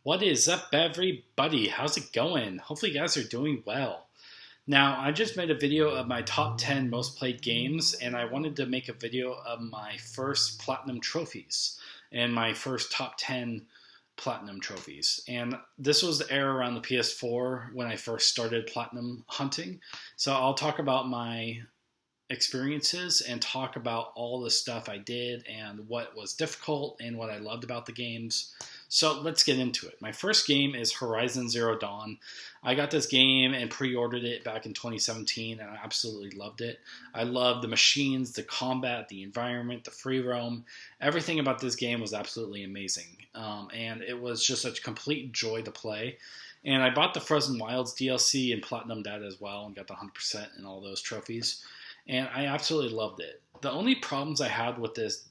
What is up, everybody? How's it going? Hopefully, you guys are doing well. Now, I just made a video of my top 10 most played games, and I wanted to make a video of my first platinum trophies and my first top 10 platinum trophies. And this was the era around the PS4 when I first started platinum hunting. So I'll talk about my experiences and talk about all the stuff I did and what was difficult and what I loved about the games. So let's get into it. My first game is Horizon Zero Dawn. I got this game and pre-ordered it back in 2017 and I absolutely loved it. I loved the machines, the combat, the environment, the free roam. Everything about this game was absolutely amazing. And it was just a complete joy to play. And I bought the Frozen Wilds DLC and platinumed that as well and got the 100% and all those trophies. And I absolutely loved it. The only problems I had with this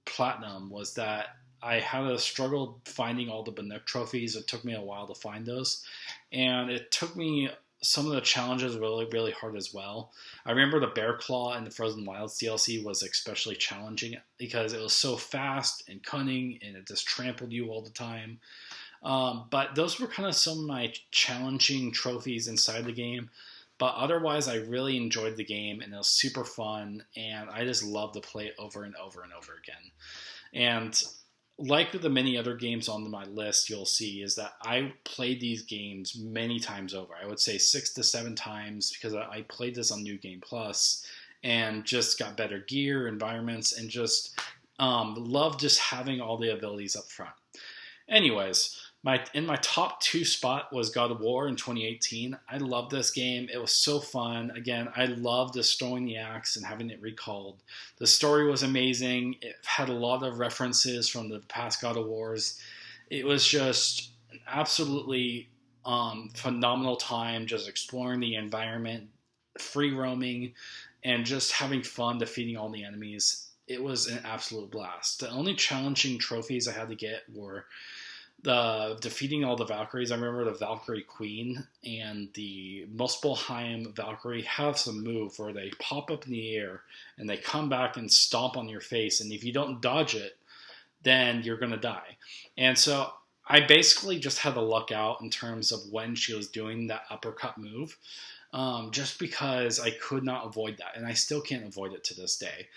platinum was that I had a struggle finding all the Bannock trophies. It took me a while to find those. And it took me some of the challenges really, really hard as well. I remember the Bear Claw in the Frozen Wilds DLC was especially challenging because it was so fast and cunning and it just trampled you all the time. But those were kind of some of my challenging trophies inside the game. But otherwise, I really enjoyed the game, and it was super fun, and I just love to play it over and over and over again. And like the many other games on my list, you'll see is that I played these games many times over. I would say 6 to 7 times because I played this on New Game Plus and just got better gear, environments, and just love just having all the abilities up front. Anyways, my top 2 spot was God of War in 2018. I loved this game. It was so fun. Again, I loved destroying the axe and having it recalled. The story was amazing. It had a lot of references from the past God of Wars. It was just an absolutely phenomenal time just exploring the environment, free roaming, and just having fun defeating all the enemies. It was an absolute blast. The only challenging trophies I had to get were the defeating all the Valkyries. I remember the Valkyrie Queen and the Muspelheim Valkyrie have some move where they pop up in the air and they come back and stomp on your face. And if you don't dodge it, then you're going to die. And so I basically just had to luck out in terms of when she was doing that uppercut move, just because I could not avoid that. And I still can't avoid it to this day.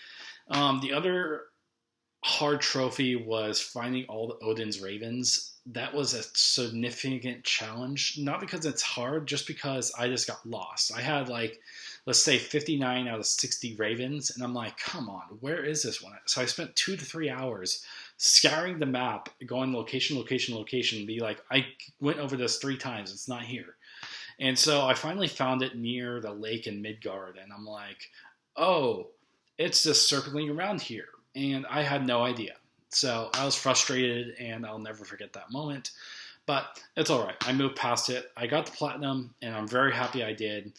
The other hard trophy was finding all the Odin's Ravens. That was a significant challenge, not because it's hard, just because I just got lost. I had let's say 59 out of 60 Ravens, and I'm like, come on, where is this one? So I spent 2 to 3 hours scouring the map, going location, location, location, and be like, I went over this 3 times, it's not here. And so I finally found it near the lake in Midgard, and I'm like, oh, it's just circling around here. And I had no idea. So I was frustrated, and I'll never forget that moment. But it's all right. I moved past it. I got the platinum, and I'm very happy I did.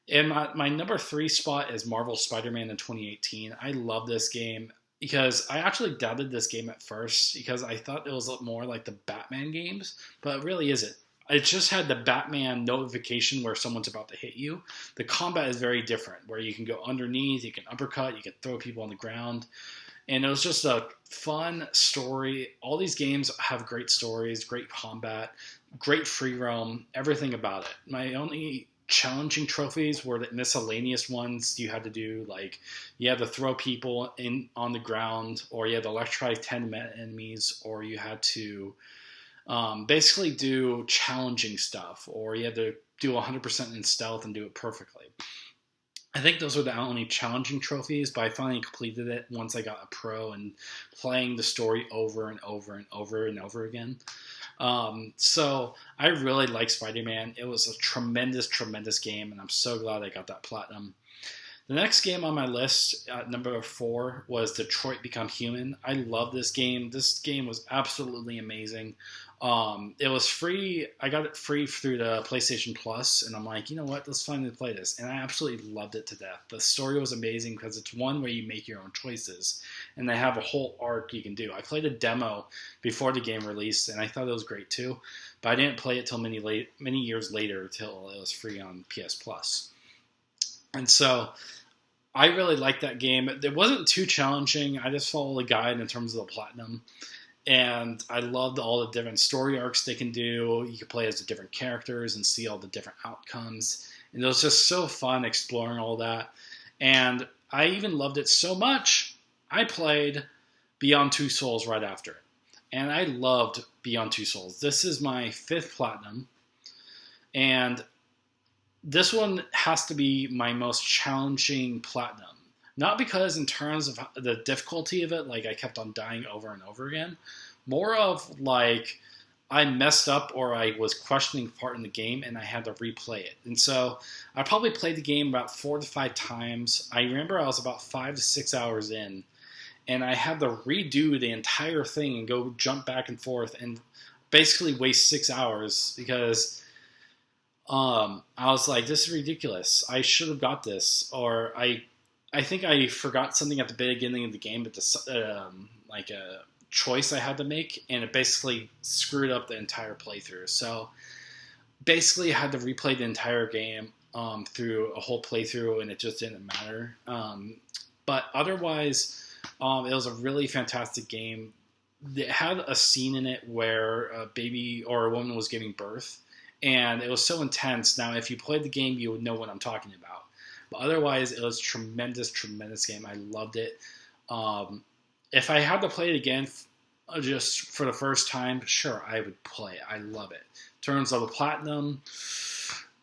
And my number 3 spot is Marvel Spider-Man in 2018. I love this game because I actually doubted this game at first because I thought it was a lot more like the Batman games, but it really isn't. It just had the Batman notification where someone's about to hit you. The combat is very different, where you can go underneath, you can uppercut, you can throw people on the ground. And it was just a fun story. All these games have great stories, great combat, great free roam, everything about it. My only challenging trophies were the miscellaneous ones you had to do, like you had to throw people in on the ground, or you had to electrify 10 enemies, or you had to basically do challenging stuff, or you had to do 100% in stealth and do it perfectly. I think those were the only challenging trophies, but I finally completed it once I got a pro and playing the story over and over and over and over again. So I really like Spider-Man. It was a tremendous, tremendous game, and I'm so glad I got that platinum. The next game on my list, number 4, was Detroit Become Human. I love this game. This game was absolutely amazing. It was free. I got it free through the PlayStation Plus, and I'm like, you know what? Let's finally play this. And I absolutely loved it to death. The story was amazing because it's one where you make your own choices, and they have a whole arc you can do. I played a demo before the game released, and I thought it was great too, but I didn't play it till many years later, till it was free on PS Plus. And so I really liked that game. It wasn't too challenging. I just followed the guide in terms of the platinum. And I loved all the different story arcs they can do. You could play as the different characters and see all the different outcomes. And it was just so fun exploring all that. And I even loved it so much, I played Beyond Two Souls right after it. And I loved Beyond Two Souls. This is my 5th platinum. And this one has to be my most challenging platinum. Not because in terms of the difficulty of it, like I kept on dying over and over again. More of like I messed up or I was questioning part in the game and I had to replay it. And so I probably played the game about 4 to 5 times. I remember I was about 5 to 6 hours in and I had to redo the entire thing and go jump back and forth and basically waste 6 hours because I was like, this is ridiculous. I should have got this. Or I think I forgot something at the beginning of the game, but like a choice I had to make, and it basically screwed up the entire playthrough. So basically, I had to replay the entire game through a whole playthrough, and it just didn't matter. But otherwise, it was a really fantastic game. It had a scene in it where a baby or a woman was giving birth, and it was so intense. Now, if you played the game, you would know what I'm talking about. But otherwise, it was a tremendous, tremendous game. I loved it. If I had to play it again just for the first time, sure, I would play it. I love it. In terms of the platinum,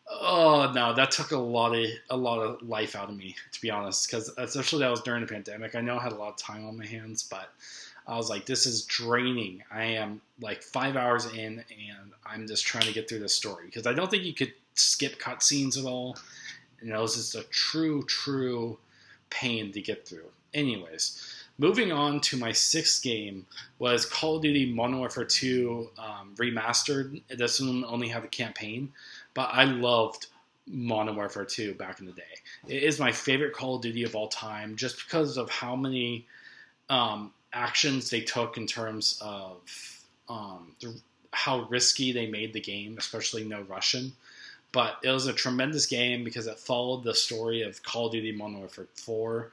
oh no, that took a lot of life out of me, to be honest. Because especially that was during the pandemic. I know I had a lot of time on my hands, but I was like, this is draining. I am like 5 hours in, and I'm just trying to get through this story because I don't think you could skip cutscenes at all. And it was just a true pain to get through. Anyways, moving on to my 6th game was Call of Duty Modern Warfare 2 Remastered. This one only had the campaign, but I loved Modern Warfare 2 back in the day. It is my favorite Call of Duty of all time just because of how many actions they took in terms of how risky they made the game, especially no Russian. But it was a tremendous game because it followed the story of Call of Duty Modern Warfare 4.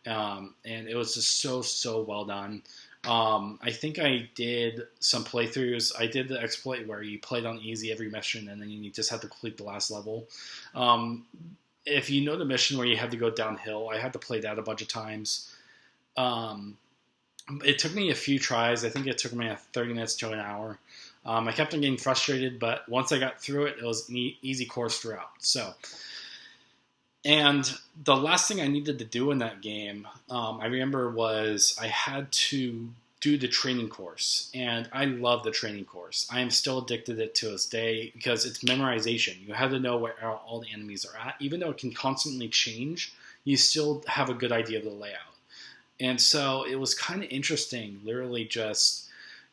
And it was just so well done. I think I did some playthroughs. I did the exploit where you played on easy every mission and then you just had to complete the last level. If you know the mission where you had to go downhill, I had to play that a bunch of times. It took me a few tries. I think it took me 30 minutes to an hour. I kept on getting frustrated, but once I got through it, it was an easy course throughout. And the last thing I needed to do in that game, I remember was I had to do the training course. And I love the training course. I am still addicted to it to this day because it's memorization. You have to know where all the enemies are at. Even though it can constantly change, you still have a good idea of the layout. And so it was kind of interesting, literally just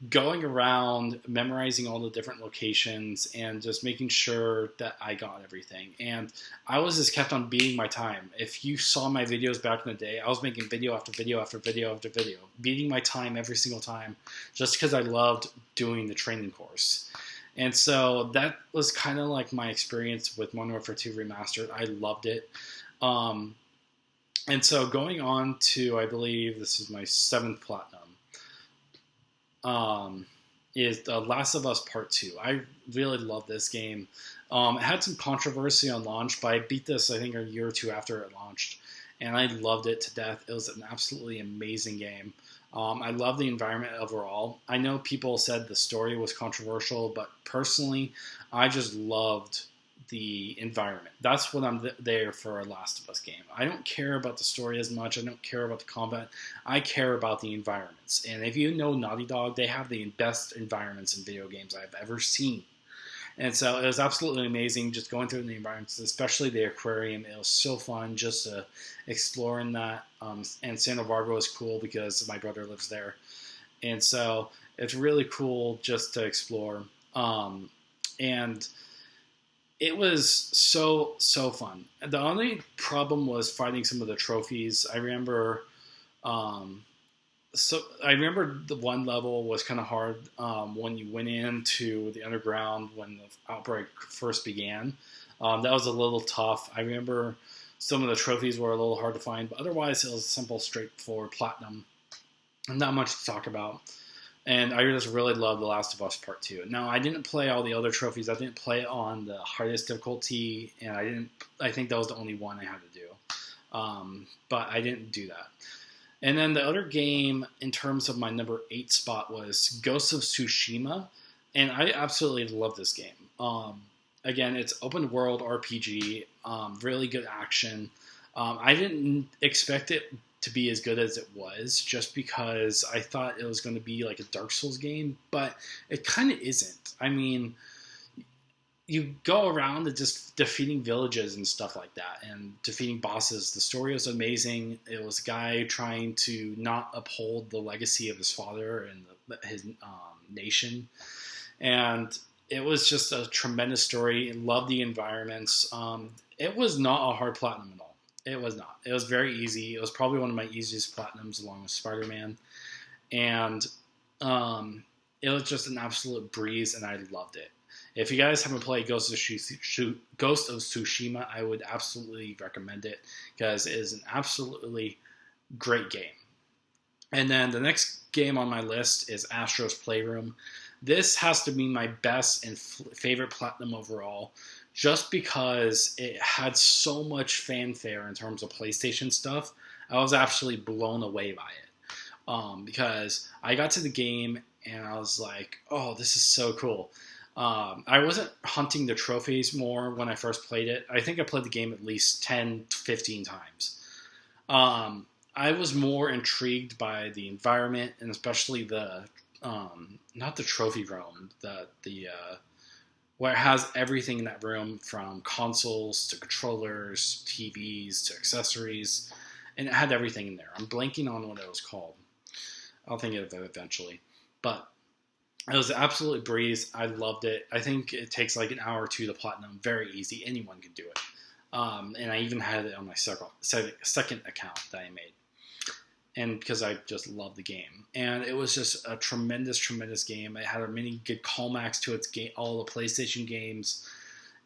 going around, memorizing all the different locations, and just making sure that I got everything. And I was just kept on beating my time. If you saw my videos back in the day, I was making video after video after video after video, beating my time every single time, just because I loved doing the training course. And so that was kind of like my experience with Modern Warfare 2 Remastered. I loved it. And so going on to, I believe this is my 7th platinum, is The Last of Us Part 2. I really love this game. It had some controversy on launch, but I beat this, I think, a year or two after it launched. And I loved it to death. It was an absolutely amazing game. I love the environment overall. I know people said the story was controversial, but personally, I just loved the environment. That's what I'm there for a Last of Us game. I don't care about the story as much. I don't care about the combat. I care about the environments. And if you know Naughty Dog, they have the best environments in video games I've ever seen. And so it was absolutely amazing just going through the environments, especially the aquarium. It was so fun just to explore in that. And Santa Barbara was cool because my brother lives there. And so it's really cool just to explore. And it was so fun. The only problem was finding some of the trophies. I remember the one level was kind of hard when you went into the underground when the outbreak first began. That was a little tough. I remember some of the trophies were a little hard to find, but otherwise it was a simple, straightforward platinum. Not much to talk about. And I just really love The Last of Us Part 2. Now, I didn't play all the other trophies. I didn't play on the hardest difficulty, and I think that was the only one I had to do. But I didn't do that. And then the other game in terms of my number 8 spot was Ghost of Tsushima, and I absolutely love this game. Again, it's open world RPG, really good action. I didn't expect it to be as good as it was, just because I thought it was going to be like a Dark Souls game, but it kind of isn't. I mean, you go around and just defeating villages and stuff like that, and defeating bosses. The story was amazing. It was a guy trying to not uphold the legacy of his father and his nation, and it was just a tremendous story. Loved the environments. It was not a hard platinum at all. It was not. It was very easy. It was probably one of my easiest platinums along with Spider-Man. And it was just an absolute breeze, and I loved it. If you guys haven't played Ghost of Tsushima, I would absolutely recommend it, because it is an absolutely great game. And then the next game on my list is Astro's Playroom. This has to be my best and favorite platinum overall, just because it had so much fanfare in terms of PlayStation stuff. I was actually blown away by it, because I got to the game and I was like, oh, this is so cool. I wasn't hunting the trophies more when I first played it. I think I played the game at least 10 to 15 times. I was more intrigued by the environment, and especially the not the trophy room, where it has everything in that room, from consoles to controllers, TVs to accessories, and it had everything in there. I'm blanking on what it was called. I'll think of it eventually. But it was absolutely breeze. I loved it. I think it takes like an hour or two to platinum. Very easy. Anyone can do it. And I even had it on my second account that I made. And because I just love the game. And it was just a tremendous, tremendous game. It had many good callbacks to its game, all the PlayStation games.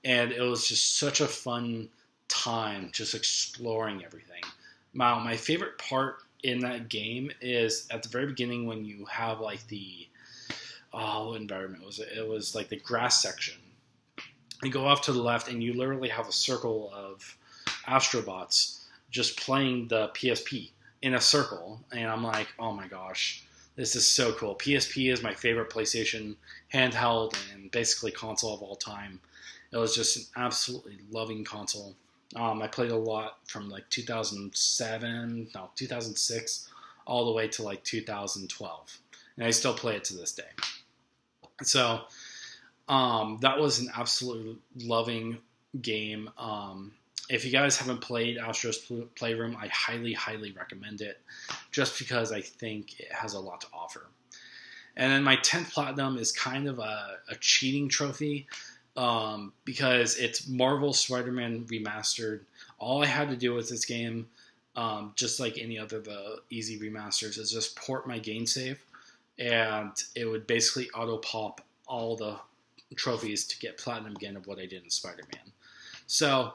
And it was just such a fun time just exploring everything. Now, my favorite part in that game is at the very beginning, when you have like what environment was it? It was like the grass section. You go off to the left and you literally have a circle of Astrobots just playing the PSP in a circle, and I'm like, oh my gosh, this is so cool. PSP is my favorite PlayStation handheld and basically console of all time. It was just an absolutely loving console. I played a lot from like 2006, all the way to like 2012, and I still play it to this day. So that was an absolute loving game. If you guys haven't played Astro's Playroom, I highly, highly recommend it, just because I think it has a lot to offer. And then my 10th platinum is kind of a cheating trophy, because it's Marvel Spider-Man Remastered. All I had to do with this game, just like any other the easy remasters, is just port my game save, and it would basically auto-pop all the trophies to get platinum again of what I did in Spider-Man. So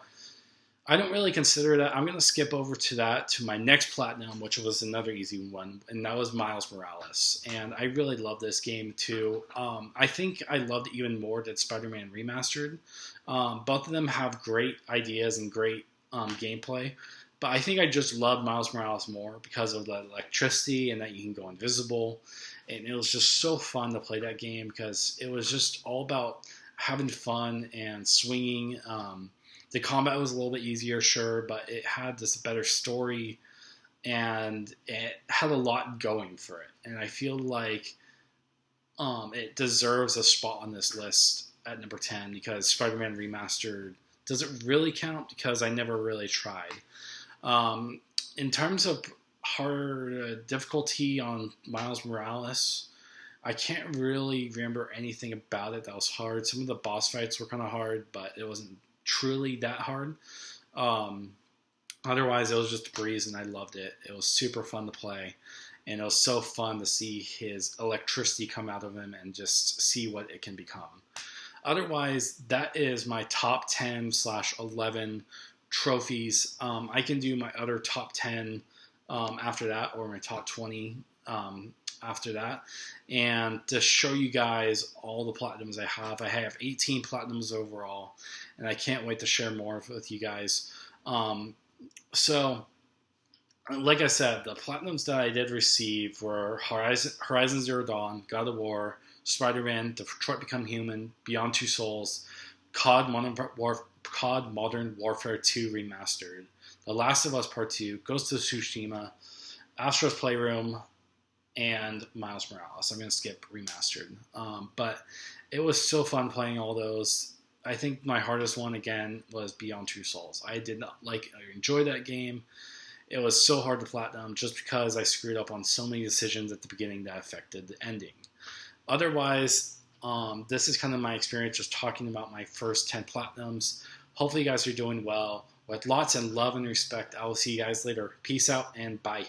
I don't really consider that. I'm going to skip over to my next platinum, which was another easy one, and that was Miles Morales. And I really love this game too. I think I loved it even more than Spider-Man Remastered. Both of them have great ideas and great gameplay, but I think I just love Miles Morales more because of the electricity and that you can go invisible. And it was just so fun to play that game, because it was just all about having fun and swinging. The combat was a little bit easier, sure, but it had this better story, and it had a lot going for it. And I feel like it deserves a spot on this list at number 10, because Spider-Man Remastered doesn't really count because I never really tried. In terms of hard difficulty on Miles Morales, I can't really remember anything about it that was hard. Some of the boss fights were kind of hard, but it wasn't truly that hard. Otherwise, it was just a breeze, and I loved it. It was super fun to play, and it was so fun to see his electricity come out of him and just see what it can become. Otherwise, that is my top 10/11 trophies. I can do my other top 10 after that, or my top 20. after that, and to show you guys all the platinums I have. I have 18 platinums overall, and I can't wait to share more with you guys. So, like I said, the platinums that I did receive were Horizon Zero Dawn, God of War, Spider-Man, Detroit Become Human, Beyond Two Souls, COD Modern Warfare 2 Remastered, The Last of Us Part 2, Ghost of Tsushima, Astro's Playroom, and Miles Morales. I'm going to skip Remastered. But it was so fun playing all those. I think my hardest one, again, was Beyond Two Souls. I enjoyed that game. It was so hard to platinum just because I screwed up on so many decisions at the beginning that affected the ending. Otherwise, this is kind of my experience just talking about my first 10 platinums. Hopefully you guys are doing well. With lots of love and respect, I will see you guys later. Peace out and bye.